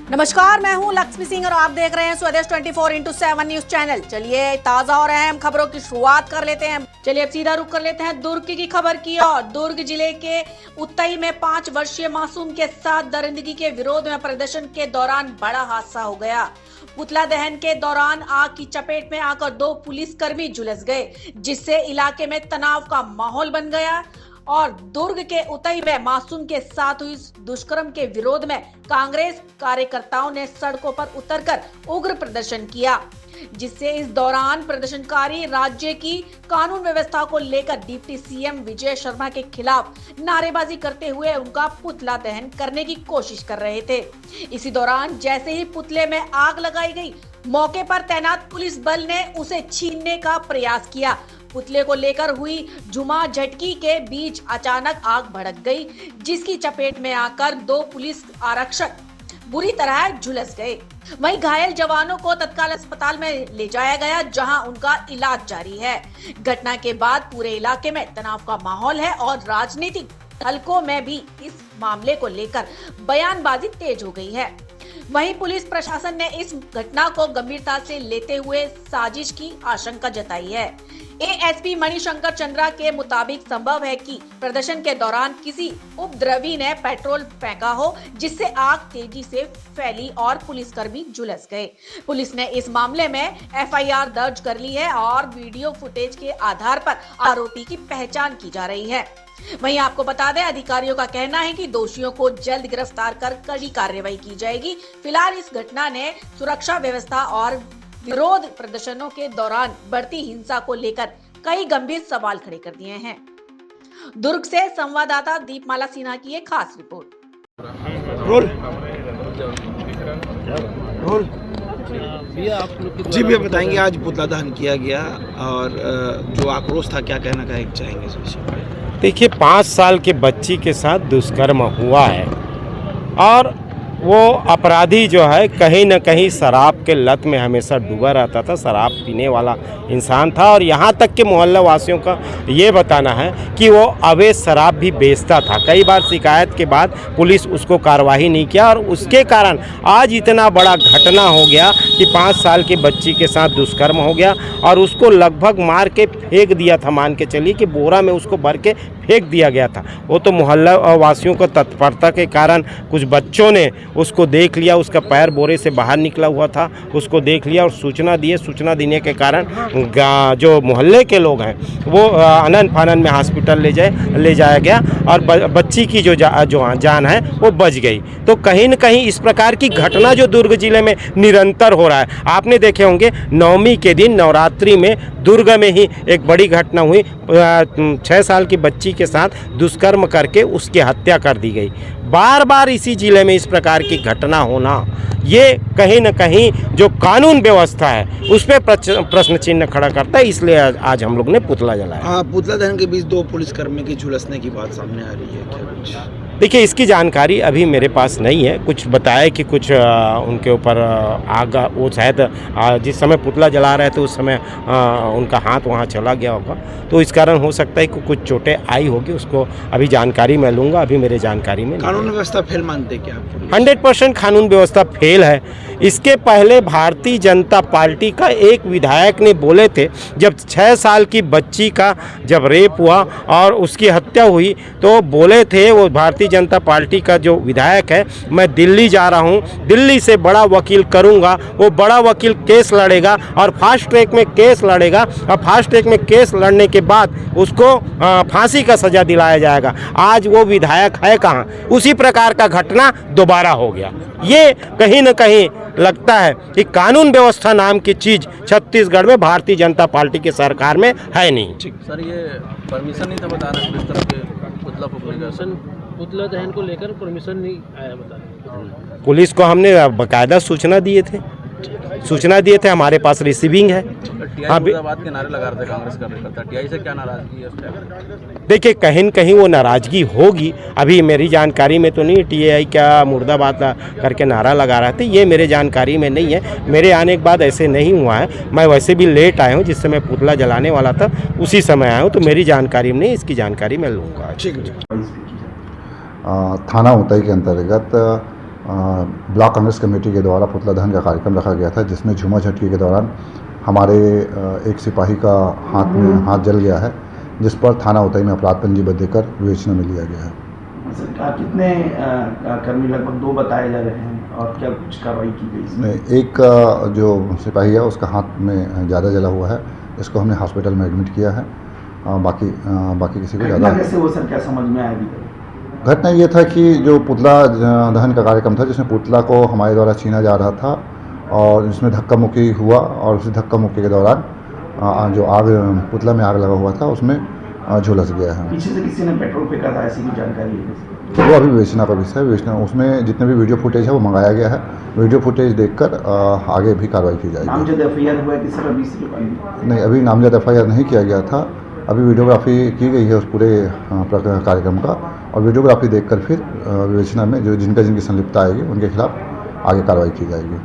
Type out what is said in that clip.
नमस्कार, मैं हूं लक्ष्मी सिंह और आप देख रहे हैं स्वदेश 24x7 न्यूज चैनल। चलिए ताजा और अहम खबरों की शुरुआत कर लेते हैं। चलिए अब सीधा रुख कर लेते हैं दुर्ग की खबर की ओर। दुर्ग जिले के उतई में 5 वर्षीय मासूम के साथ दरिंदगी के विरोध में प्रदर्शन के दौरान बड़ा हादसा हो गया। पुतला दहन के दौरान आग की चपेट में आकर 2 पुलिसकर्मी झुलस गए, जिससे इलाके में तनाव का माहौल बन गया। और दुर्ग के उतई में मासूम के साथ हुई दुष्कर्म के विरोध में कांग्रेस कार्यकर्ताओं ने सड़कों पर उतरकर उग्र प्रदर्शन किया, जिससे इस दौरान प्रदर्शनकारी राज्य की कानून व्यवस्था को लेकर डिप्टी सीएम विजय शर्मा के खिलाफ नारेबाजी करते हुए उनका पुतला दहन करने की कोशिश कर रहे थे। इसी दौरान जैसे ही पुतले में आग लगाई गई, मौके पर तैनात पुलिस बल ने उसे छीनने का प्रयास किया। पुतले को लेकर हुई झुमा-झटकी के बीच अचानक आग भड़क गई, जिसकी चपेट में आकर 2 पुलिस आरक्षक बुरी तरह झुलस गए। वहीं घायल जवानों को तत्काल अस्पताल में ले जाया गया, जहां उनका इलाज जारी है। घटना के बाद पूरे इलाके में तनाव का माहौल है और राजनीतिक हलकों में भी इस मामले को लेकर बयानबाजी तेज हो गई है। वहीं पुलिस प्रशासन ने इस घटना को गंभीरता से लेते हुए साजिश की आशंका जताई है। एएसपी मणिशंकर चंद्रा के मुताबिक संभव है कि प्रदर्शन के दौरान किसी उपद्रवी ने पेट्रोल फेंका हो, जिससे आग तेजी से फैली और पुलिसकर्मी झुलस गए। पुलिस ने इस मामले में एफआईआर दर्ज कर ली है और वीडियो फुटेज के आधार पर आरोपी की पहचान की जा रही है। वहीं आपको बता दें, अधिकारियों का कहना है कि दोषियों को जल्द गिरफ्तार कर कड़ी कार्रवाई की जाएगी। फिलहाल इस घटना ने सुरक्षा व्यवस्था और विरोध प्रदर्शनों के दौरान बढ़ती हिंसा को लेकर कई गंभीर सवाल खड़े कर दिए हैं। दुर्ग से संवाददाता दीपमाला सिन्हा की एक खास रिपोर्ट। जी भैया बताएंगे, आज पुतला दहन किया गया और जो आक्रोश था, क्या कहना चाहेंगे इस विषय में? देखिए, 5 साल के बच्ची के साथ दुष्कर्म हुआ है और वो अपराधी जो है कहीं न कहीं शराब के लत में हमेशा डूबा रहता था, शराब पीने वाला इंसान था। और यहाँ तक के मोहल्ला वासियों का ये बताना है कि वो अवैध शराब भी बेचता था। कई बार शिकायत के बाद पुलिस उसको कार्रवाई नहीं किया और उसके कारण आज इतना बड़ा घटना हो गया कि 5 साल की बच्ची के साथ दुष्कर्म हो गया और उसको लगभग मार के फेंक दिया था। मान के चलिए कि बोरा में उसको भर के फेंक दिया गया था। वो तो मोहल्ला वासियों को तत्परता के कारण कुछ बच्चों ने उसको देख लिया, उसका पैर बोरे से बाहर निकला हुआ था, उसको देख लिया और सूचना दिए। सूचना देने के कारण जो मोहल्ले के लोग हैं वो आनन फानन में हॉस्पिटल ले जाया गया और बच्ची की जो जान है वो बच गई। तो कहीं न कहीं इस प्रकार की घटना जो दुर्ग जिले में निरंतर हो रहा है। आपने देखे होंगे, नवमी के दिन नवरात्रि में दुर्ग में ही एक बड़ी घटना हुई। 6 साल की बच्ची के साथ दुष्कर्म करके उसकी हत्या कर दी गई। बार बार इसी जिले में इस प्रकार की घटना होना, ये कहीं न कहीं जो कानून व्यवस्था है उस पर प्रश्न चिन्ह खड़ा करता है। इसलिए आज हम लोग ने पुतला जलाया। पुतला दहन के बीच 2 पुलिसकर्मी की झुलसने की बात सामने आ रही है, क्या कुछ? देखिए, इसकी जानकारी अभी मेरे पास नहीं है। कुछ बताया कि कुछ उनके ऊपर आग, वो शायद जिस समय पुतला जला रहे थे उस समय उनका हाथ वहाँ चला गया होगा, तो इस कारण हो सकता है कि कुछ चोटें आई होगी। उसको अभी जानकारी मैं लूँगा, अभी मेरे जानकारी में। कानून व्यवस्था फेल मानते क्या आप? 100% कानून व्यवस्था फेल है। इसके पहले भारतीय जनता पार्टी का एक विधायक ने बोले थे, जब 6 साल की बच्ची का जब रेप हुआ और उसकी हत्या हुई, तो बोले थे वो भारतीय जनता पार्टी का जो विधायक है, मैं दिल्ली जा रहा हूँ, दिल्ली से बड़ा वकील करूँगा। वो बड़ा वकील केस लड़ेगा और फास्ट ट्रैक में केस लड़ेगा और फास्ट ट्रैक में केस लड़ने के बाद उसको फांसी का सज़ा दिलाया जाएगा। आज वो विधायक है कहाँ? उसी प्रकार का घटना दोबारा हो गया। ये कहीं न कहीं लगता है कि कानून व्यवस्था नाम की चीज़ छत्तीसगढ़ में भारतीय जनता पार्टी की सरकार में है नहीं। सर, ये परमिशन नहीं था बता रहे इस तरह के पुतला फूकने का? पुतला दहन को लेकर परमिशन नहीं आया बता रहे। पुलिस को हमने बाकायदा सूचना दिए थे, हमारे पास रिसीविंग है। मुर्दाबाद के नारे लगा रहे थे कांग्रेस कार्यकर्ता, टीआई से क्या नाराजगी है उस टाइम? देखिए, कहीं न कहीं वो नाराजगी होगी। अभी मेरी जानकारी में तो नहीं टीआई क्या मुर्दाबाद करके नारा लगा रहे थे, ये मेरे जानकारी में नहीं है। मेरे आने के बाद ऐसे नहीं हुआ है। मैं वैसे भी लेट आया हूँ, जिस समय पुतला जलाने वाला था उसी समय आया हूँ, तो मेरी जानकारी में नहीं। इसकी जानकारी मैं लूँगा। ठीक है। थाना उतई के अंतर्गत ब्लॉक कांग्रेस कमेटी के द्वारा पुतला दहन का कार्यक्रम रखा गया था, जिसमें झूमा झटकी के दौरान हमारे एक सिपाही का हाथ जल गया है, जिस पर थाना उतई में अपराध पंजीबद्ध देकर विवेचना में लिया गया है। कितने कर्मी, लगभग 2 बताए जा रहे हैं, और क्या कुछ कार्रवाई की गई इसमें? एक जो सिपाही है उसका हाथ में ज़्यादा जला हुआ है, इसको हमने हॉस्पिटल में एडमिट किया है। बाकी किसी को ज़्यादा कैसे वो सर, क्या समझ में आया अभी? घटना ये था कि जो पुतला दहन का कार्यक्रम था, जिसमें पुतला को हमारे द्वारा छीना जा रहा था और इसमें धक्का मुक्की हुआ, और उसी धक्का मुक्की के दौरान जो पुतला में आग लगा हुआ था उसमें झुलस गया है। पीछे से किसी ने पेट्रोल फेंका था, ऐसी भी जानकारी है? वो अभी विवेचना का विषय है। विवेचना उसमें जितने भी वीडियो फुटेज है वो मंगाया गया है। वीडियो फुटेज देखकर आगे भी कार्रवाई की जाएगी। नामजद एफआईआर हुआ है कि सर अभी से? नहीं, अभी नामजद एफआईआर नहीं किया गया था। अभी वीडियोग्राफी की गई है उस पूरे कार्यक्रम का, और वीडियोग्राफी देखकर फिर विवेचना में जो जिनकी संलिप्तता आएगी उनके खिलाफ आगे कार्रवाई की जाएगी।